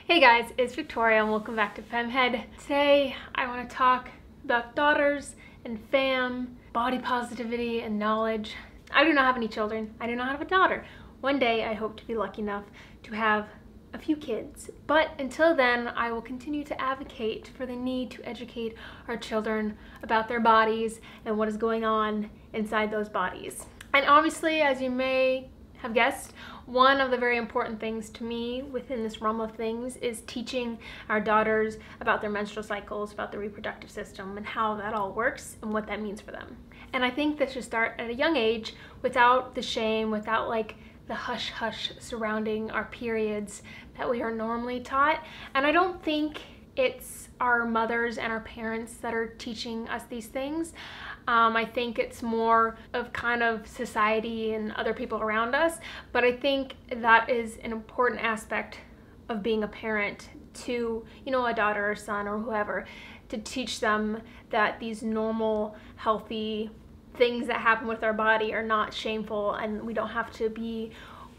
Hey guys, it's Victoria and welcome back to FemmeHead. Today I want to talk about daughters and body positivity and knowledge. I do not have any children. I do not have a daughter. One day I hope to be lucky enough to have a few kids, but until then I will continue to advocate for the need to educate our children about their bodies and what is going on inside those bodies. And obviously, as you may have guessed, one of the very important things to me within this realm of things is teaching our daughters about their menstrual cycles, about the reproductive system, and how that all works and what that means for them. And I think this should start at a young age without the shame, without like the hush-hush surrounding our periods that we are normally taught. And I don't think it's our mothers and our parents that are teaching us these things. I think it's more of kind of society and other people around us, but I think that is an important aspect of being a parent to, a daughter or son or whoever, to teach them that these normal, healthy things that happen with our body are not shameful and we don't have to be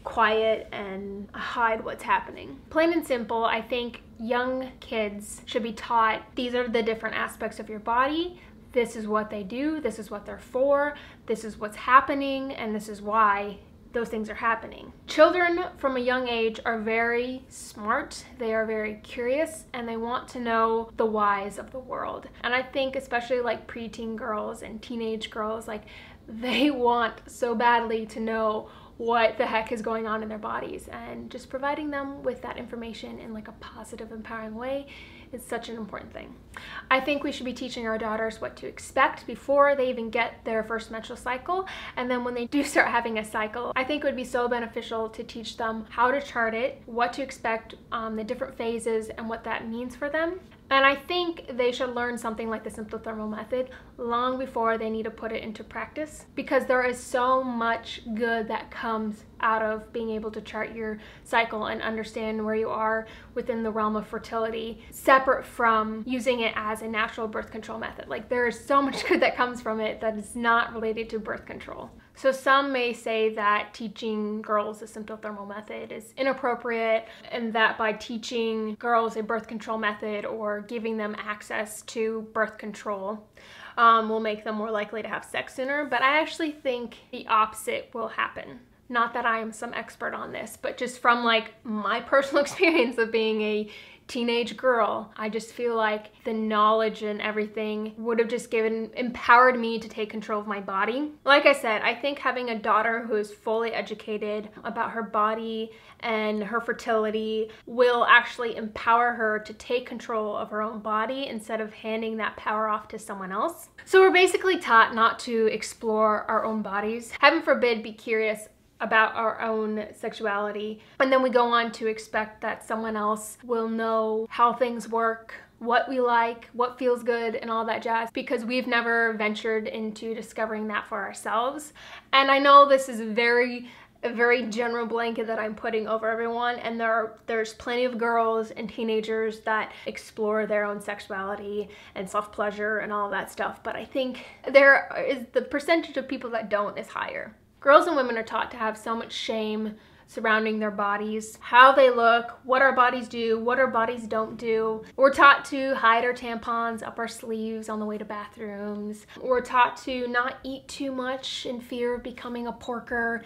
quiet and hide what's happening. Plain and simple, I think young kids should be taught these are the different aspects of your body. This is what they do, this is what they're for, this is what's happening, and this is why those things are happening. Children from a young age are very smart, they are very curious, and they want to know the whys of the world. And I think especially like preteen girls and teenage girls, like they want so badly to know what the heck is going on in their bodies, and just providing them with that information in like a positive, empowering way is such an important thing. I think we should be teaching our daughters what to expect before they even get their first menstrual cycle, and then when they do start having a cycle, I think it would be so beneficial to teach them how to chart it, what to expect, the different phases, and what that means for them. And I think they should learn something like the sympto-thermal method long before they need to put it into practice, because there is so much good that comes out of being able to chart your cycle and understand where you are within the realm of fertility, separate from using it as a natural birth control method. Like there is so much good that comes from it that is not related to birth control. So some may say that teaching girls the sympto-thermal method is inappropriate, and that by teaching girls a birth control method or giving them access to birth control will make them more likely to have sex sooner. But I actually think the opposite will happen. Not that I am some expert on this, but just from like my personal experience of being a teenage girl, I just feel like the knowledge and everything would have just empowered me to take control of my body. Like I said, I think having a daughter who is fully educated about her body and her fertility will actually empower her to take control of her own body instead of handing that power off to someone else. So we're basically taught not to explore our own bodies. Heaven forbid, be curious about our own sexuality, and then we go on to expect that someone else will know how things work, what we like, what feels good, and all that jazz, because we've never ventured into discovering that for ourselves. And I know this is a very general blanket that I'm putting over everyone, and there's plenty of girls and teenagers that explore their own sexuality and self-pleasure and all that stuff, but I think the percentage of people that don't is higher. Girls and women are taught to have so much shame surrounding their bodies, how they look, what our bodies do, what our bodies don't do. We're taught to hide our tampons up our sleeves on the way to bathrooms. We're taught to not eat too much in fear of becoming a porker.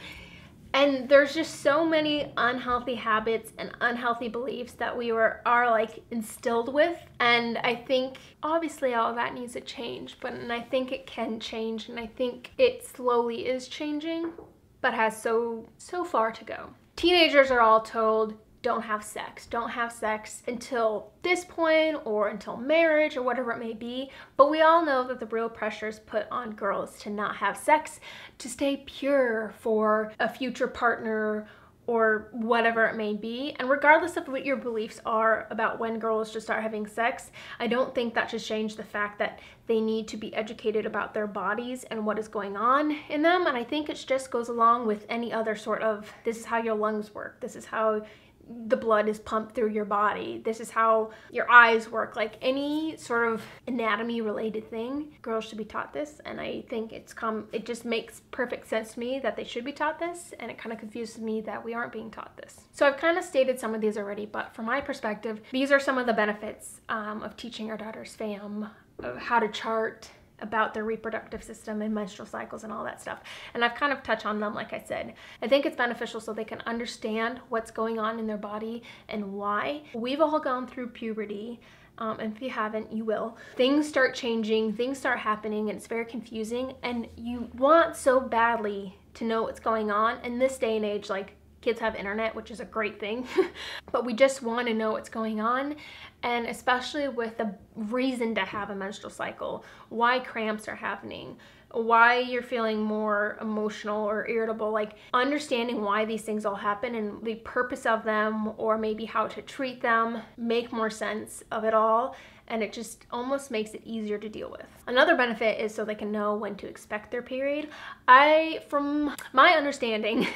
And there's just so many unhealthy habits and unhealthy beliefs that we are like instilled with. And I think obviously all of that needs to change, and I think it can change, and I think it slowly is changing, but has so far to go. Teenagers are all told, don't have sex until this point or until marriage or whatever it may be. But we all know that the real pressure is put on girls to not have sex, to stay pure for a future partner or whatever it may be. And regardless of what your beliefs are about when girls should start having sex, I don't think that should change the fact that they need to be educated about their bodies and what is going on in them. And I think it just goes along with any other sort of, this is how your lungs work, this is how the blood is pumped through your body. This is how your eyes work. Like any sort of anatomy related thing, girls should be taught this. And I think it just makes perfect sense to me that they should be taught this. And it kind of confuses me that we aren't being taught this. So I've kind of stated some of these already, but from my perspective, these are some of the benefits of teaching our daughters of how to chart about their reproductive system and menstrual cycles and all that stuff. And I've kind of touched on them, like I said. I think it's beneficial so they can understand what's going on in their body and why. We've all gone through puberty. And if you haven't, you will. Things start changing, things start happening, and it's very confusing. And you want so badly to know what's going on. In this day and age, like, kids have internet, which is a great thing, but we just want to know what's going on. And especially with the reason to have a menstrual cycle, why cramps are happening, why you're feeling more emotional or irritable, like understanding why these things all happen and the purpose of them, or maybe how to treat them, make more sense of it all. And it just almost makes it easier to deal with. Another benefit is so they can know when to expect their period. From my understanding,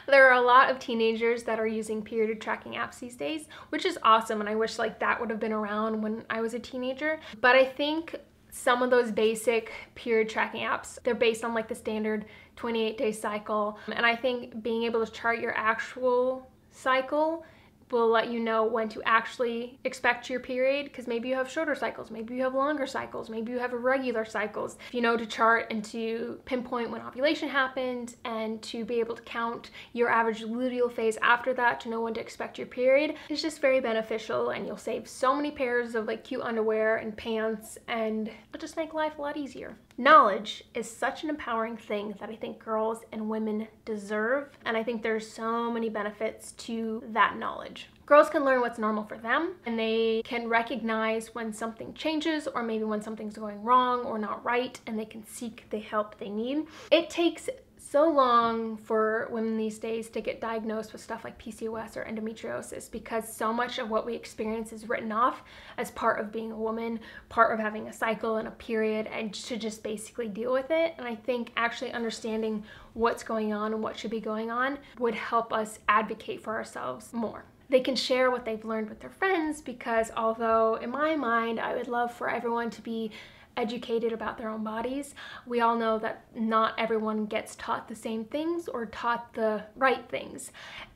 there are a lot of teenagers that are using period tracking apps these days, which is awesome. And I wish like that would have been around when I was a teenager. But I think some of those basic period tracking apps, they're based on like the standard 28-day cycle. And I think being able to chart your actual cycle will let you know when to actually expect your period, because maybe you have shorter cycles, maybe you have longer cycles, maybe you have irregular cycles. If you know to chart and to pinpoint when ovulation happened and to be able to count your average luteal phase after that to know when to expect your period, it's just very beneficial, and you'll save so many pairs of like cute underwear and pants, and it'll just make life a lot easier. Knowledge is such an empowering thing that I think girls and women deserve, and I think there's so many benefits to that knowledge. Girls can learn what's normal for them, and they can recognize when something changes or maybe when something's going wrong or not right, and they can seek the help they need. It takes so long for women these days to get diagnosed with stuff like PCOS or endometriosis, because so much of what we experience is written off as part of being a woman, part of having a cycle and a period, and to just basically deal with it. And I think actually understanding what's going on and what should be going on would help us advocate for ourselves more. They can share what they've learned with their friends, because although in my mind I would love for everyone to be educated about their own bodies, we all know that not everyone gets taught the same things or taught the right things.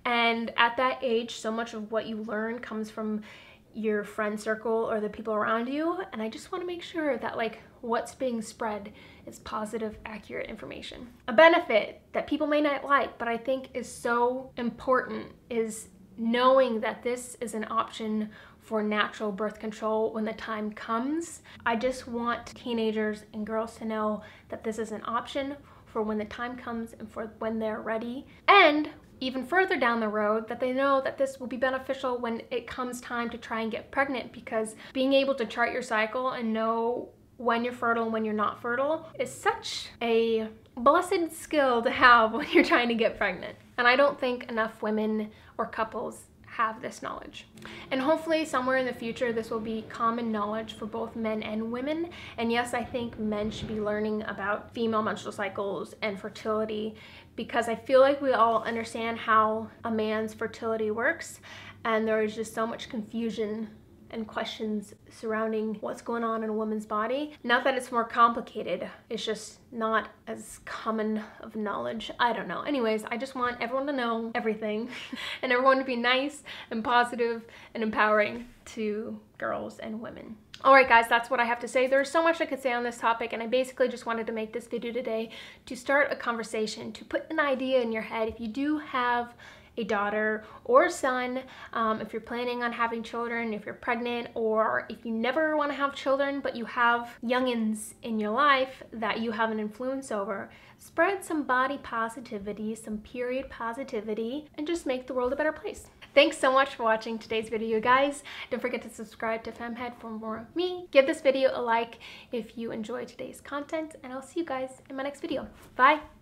And at that age, so much of what you learn comes from your friend circle or the people around you. And I just want to make sure that like what's being spread is positive, accurate information. A benefit that people may not like, but I think is so important, is knowing that this is an option for natural birth control when the time comes. I just want teenagers and girls to know that this is an option for when the time comes and for when they're ready. And even further down the road, that they know that this will be beneficial when it comes time to try and get pregnant, because being able to chart your cycle and know when you're fertile and when you're not fertile is such a blessed skill to have when you're trying to get pregnant. And I don't think enough women or couples have this knowledge. And hopefully somewhere in the future this will be common knowledge for both men and women. And yes, I think men should be learning about female menstrual cycles and fertility, because I feel like we all understand how a man's fertility works, and there is just so much confusion and questions surrounding what's going on in a woman's body. Not that it's more complicated, it's just not as common of knowledge. I don't know. Anyways, I just want everyone to know everything and everyone to be nice and positive and empowering to girls and women. Alright guys, that's what I have to say. There's so much I could say on this topic, and I basically just wanted to make this video today to start a conversation, to put an idea in your head. If you do have a daughter or a son, if you're planning on having children, if you're pregnant, or if you never want to have children but you have youngins in your life that you have an influence over, spread some body positivity, some period positivity, and just make the world a better place. Thanks so much for watching today's video, guys. Don't forget to subscribe to FemmeHead for more of me. Give this video a like if you enjoyed today's content, and I'll see you guys in my next video. Bye!